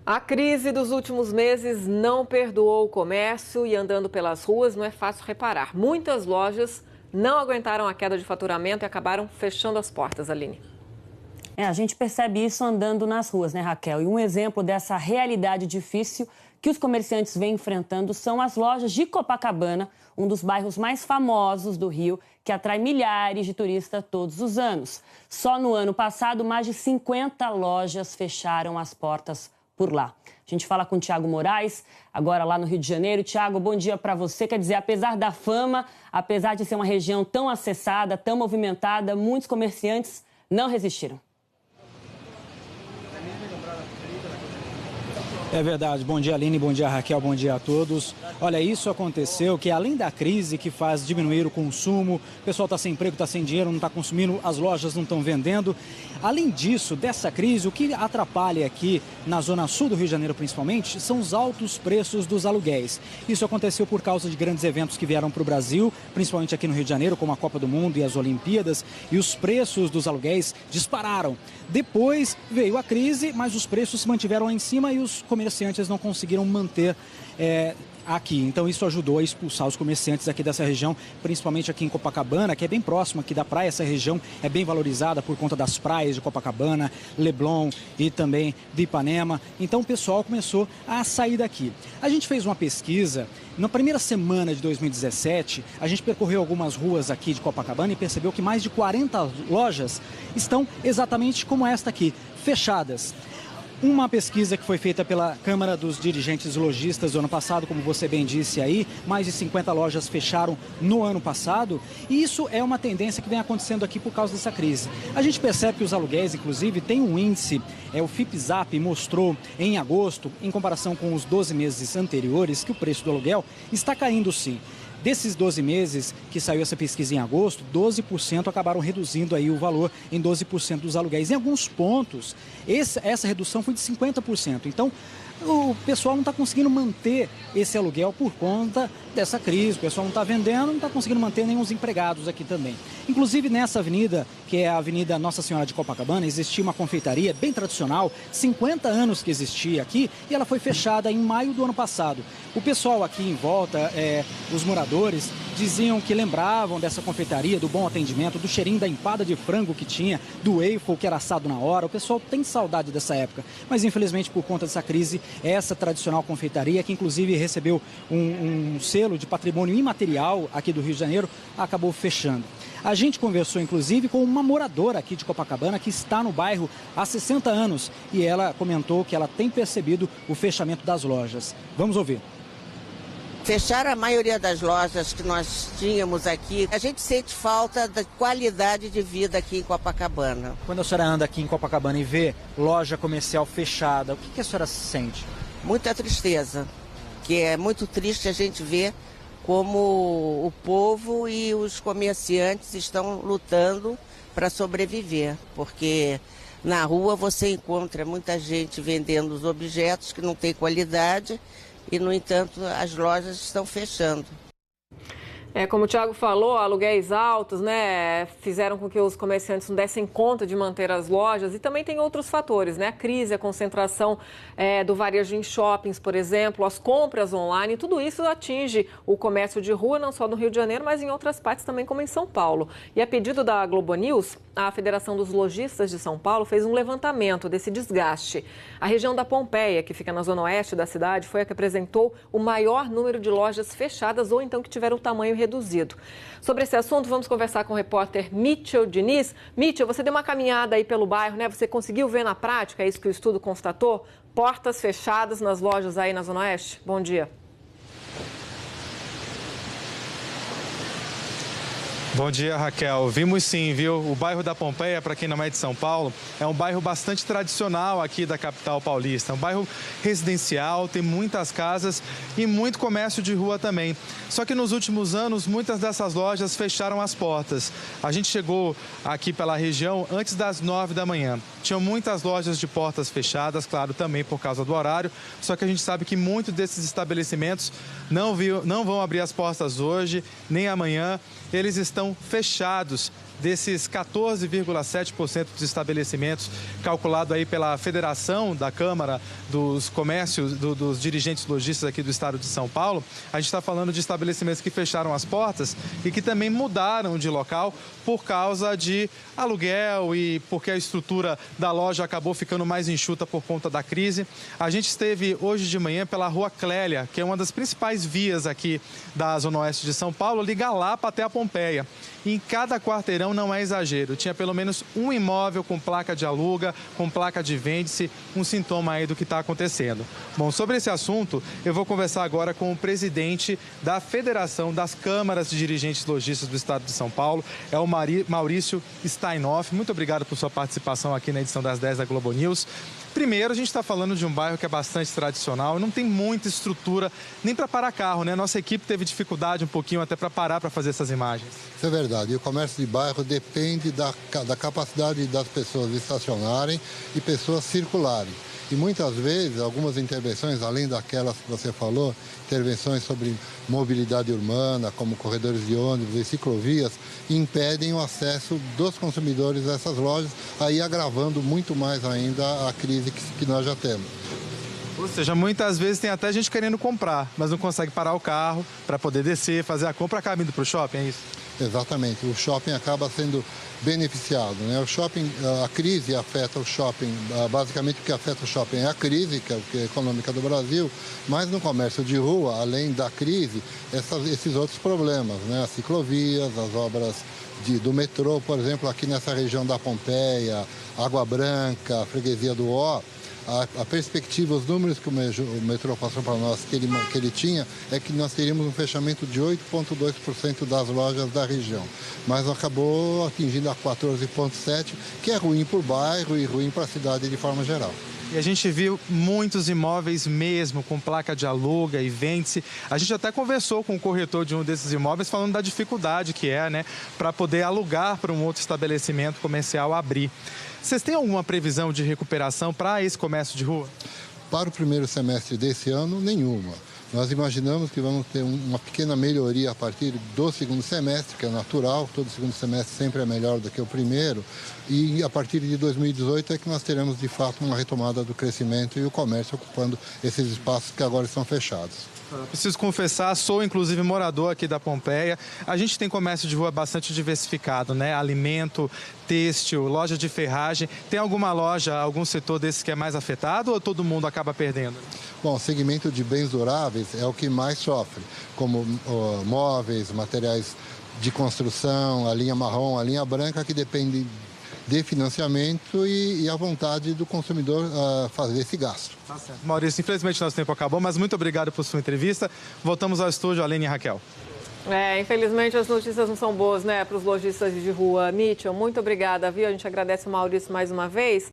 A crise dos últimos meses não perdoou o comércio e andando pelas ruas não é fácil reparar. Muitas lojas não aguentaram a queda de faturamento e acabaram fechando as portas, Aline. A gente percebe isso andando nas ruas, né, Raquel? E um exemplo dessa realidade difícil que os comerciantes vêm enfrentando são as lojas de Copacabana, um dos bairros mais famosos do Rio, que atrai milhares de turistas todos os anos. Só no ano passado, mais de 50 lojas fecharam as portas por lá. A gente fala com o Tiago Moraes, agora lá no Rio de Janeiro. Tiago, bom dia para você. Quer dizer, apesar da fama, apesar de ser uma região tão acessada, tão movimentada, muitos comerciantes não resistiram. É verdade. Bom dia, Aline. Bom dia, Raquel. Bom dia a todos. Olha, isso aconteceu que além da crise que faz diminuir o consumo, o pessoal está sem emprego, está sem dinheiro, não está consumindo, as lojas não estão vendendo. Além disso, dessa crise, o que atrapalha aqui na zona sul do Rio de Janeiro principalmente são os altos preços dos aluguéis. Isso aconteceu por causa de grandes eventos que vieram para o Brasil, principalmente aqui no Rio de Janeiro, como a Copa do Mundo e as Olimpíadas, e os preços dos aluguéis dispararam. Depois veio a crise, mas os preços se mantiveram lá em cima e os comerciantes não conseguiram manter aqui. Então isso ajudou a expulsar os comerciantes aqui dessa região, principalmente aqui em Copacabana, que é bem próximo aqui da praia. Essa região é bem valorizada por conta das praias de Copacabana, Leblon e também de Ipanema. Então o pessoal começou a sair daqui. A gente fez uma pesquisa. Na primeira semana de 2017, a gente percorreu algumas ruas aqui de Copacabana e percebeu que mais de 40 lojas estão exatamente como esta aqui, fechadas. Uma pesquisa que foi feita pela Câmara dos Dirigentes Lojistas do ano passado, como você bem disse aí, mais de 50 lojas fecharam no ano passado, e isso é uma tendência que vem acontecendo aqui por causa dessa crise. A gente percebe que os aluguéis, inclusive, tem um índice, o Fipzap mostrou em agosto, em comparação com os 12 meses anteriores, que o preço do aluguel está caindo sim. Desses 12 meses que saiu essa pesquisa em agosto, 12% acabaram reduzindo aí o valor em 12% dos aluguéis. Em alguns pontos, essa redução foi de 50%. Então, o pessoal não está conseguindo manter esse aluguel por conta dessa crise. O pessoal não está vendendo, não está conseguindo manter nem os empregados aqui também. Inclusive, nessa avenida, que é a Avenida Nossa Senhora de Copacabana, existia uma confeitaria bem tradicional, 50 anos que existia aqui, e ela foi fechada em maio do ano passado. O pessoal aqui em volta, os moradores, diziam que lembravam dessa confeitaria, do bom atendimento, do cheirinho da empada de frango que tinha, do waffle que era assado na hora. O pessoal tem saudade dessa época, mas infelizmente por conta dessa crise, essa tradicional confeitaria, que inclusive recebeu um selo de patrimônio imaterial aqui do Rio de Janeiro, acabou fechando. A gente conversou, inclusive, com uma moradora aqui de Copacabana que está no bairro há 60 anos e ela comentou que ela tem percebido o fechamento das lojas. Vamos ouvir. Fecharam a maioria das lojas que nós tínhamos aqui. A gente sente falta da qualidade de vida aqui em Copacabana. Quando a senhora anda aqui em Copacabana e vê loja comercial fechada, o que a senhora sente? Muita tristeza, que é muito triste a gente ver como o povo e os comerciantes estão lutando para sobreviver, porque na rua você encontra muita gente vendendo os objetos que não têm qualidade e, no entanto, as lojas estão fechando. Como o Thiago falou, aluguéis altos, né, fizeram com que os comerciantes não dessem conta de manter as lojas, e também tem outros fatores, né, a crise, a concentração do varejo em shoppings, por exemplo, as compras online, tudo isso atinge o comércio de rua, não só no Rio de Janeiro, mas em outras partes também, como em São Paulo. E a pedido da Globo News, a Federação dos Lojistas de São Paulo fez um levantamento desse desgaste. A região da Pompeia, que fica na zona oeste da cidade, foi a que apresentou o maior número de lojas fechadas ou então que tiveram tamanho reduzido. Sobre esse assunto, vamos conversar com o repórter Mitchell Diniz. Mitchell, você deu uma caminhada aí pelo bairro, né? Você conseguiu ver na prática, é isso que o estudo constatou? Portas fechadas nas lojas aí na zona oeste? Bom dia. Bom dia, Raquel. Vimos sim, viu? O bairro da Pompeia, para quem não é de São Paulo, é um bairro bastante tradicional aqui da capital paulista. Um bairro residencial, tem muitas casas e muito comércio de rua também. Só que nos últimos anos, muitas dessas lojas fecharam as portas. A gente chegou aqui pela região antes das 9 da manhã. Tinham muitas lojas de portas fechadas, claro, também por causa do horário. Só que a gente sabe que muitos desses estabelecimentos não vão abrir as portas hoje, nem amanhã. Eles estão fechados desses 14,7% dos estabelecimentos, calculado aí pela Federação da Câmara dos Comércios, dos dirigentes lojistas aqui do estado de São Paulo, a gente está falando de estabelecimentos que fecharam as portas e que também mudaram de local por causa de aluguel e porque a estrutura da loja acabou ficando mais enxuta por conta da crise. A gente esteve hoje de manhã pela Rua Clélia, que é uma das principais vias aqui da Zona Oeste de São Paulo, liga Lapa até a Pompeia. E em cada quarteirão, não é exagero, tinha pelo menos um imóvel com placa de aluga, com placa de vende-se, um sintoma aí do que está acontecendo. Bom, sobre esse assunto, eu vou conversar agora com o presidente da Federação das Câmaras de Dirigentes Lojistas do Estado de São Paulo, é o Maurício Steinoff. Muito obrigado por sua participação aqui na edição das 10 da Globo News. Primeiro, a gente está falando de um bairro que é bastante tradicional e não tem muita estrutura nem para parar carro, né? Nossa equipe teve dificuldade um pouquinho até para parar para fazer essas imagens. Isso é verdade. E o comércio de bairro depende da capacidade das pessoas estacionarem e pessoas circularem. E muitas vezes, algumas intervenções, além daquelas que você falou, intervenções sobre mobilidade urbana, como corredores de ônibus e ciclovias, impedem o acesso dos consumidores a essas lojas, aí agravando muito mais ainda a crise que nós já temos. Ou seja, muitas vezes tem até gente querendo comprar, mas não consegue parar o carro para poder descer, fazer a compra, acaba indo para o shopping, é isso? Exatamente, o shopping acaba sendo beneficiado, né? O shopping, a crise afeta o shopping, basicamente o que afeta o shopping é a crise que é econômica do Brasil, mas no comércio de rua, além da crise, esses outros problemas, né? As ciclovias, as obras do metrô, por exemplo, aqui nessa região da Pompeia, Água Branca, a freguesia do Ó. A perspectiva, os números que o metrô passou para nós, que ele tinha, é que nós teríamos um fechamento de 8,2% das lojas da região. Mas acabou atingindo a 14,7%, que é ruim para o bairro e ruim para a cidade de forma geral. E a gente viu muitos imóveis mesmo com placa de aluga e vende-se. A gente até conversou com o corretor de um desses imóveis falando da dificuldade que é, né, para poder alugar para um outro estabelecimento comercial abrir. Vocês têm alguma previsão de recuperação para esse comércio de rua? Para o primeiro semestre desse ano, nenhuma. Nós imaginamos que vamos ter uma pequena melhoria a partir do segundo semestre, que é natural, todo segundo semestre sempre é melhor do que o primeiro, e a partir de 2018 é que nós teremos de fato uma retomada do crescimento e o comércio ocupando esses espaços que agora estão fechados. Preciso confessar, sou inclusive morador aqui da Pompeia. A gente tem comércio de rua bastante diversificado, né? Alimento, têxtil, loja de ferragem. Tem alguma loja, algum setor desse que é mais afetado ou todo mundo acaba perdendo? Bom, o segmento de bens duráveis é o que mais sofre, como móveis, materiais de construção, a linha marrom, a linha branca, que dependem de financiamento e a vontade do consumidor fazer esse gasto. Tá certo. Maurício, infelizmente nosso tempo acabou, mas muito obrigado por sua entrevista. Voltamos ao estúdio, Aline e Raquel. Infelizmente as notícias não são boas, né, para os lojistas de rua. Mitchell, muito obrigada, viu? A gente agradece o Maurício mais uma vez.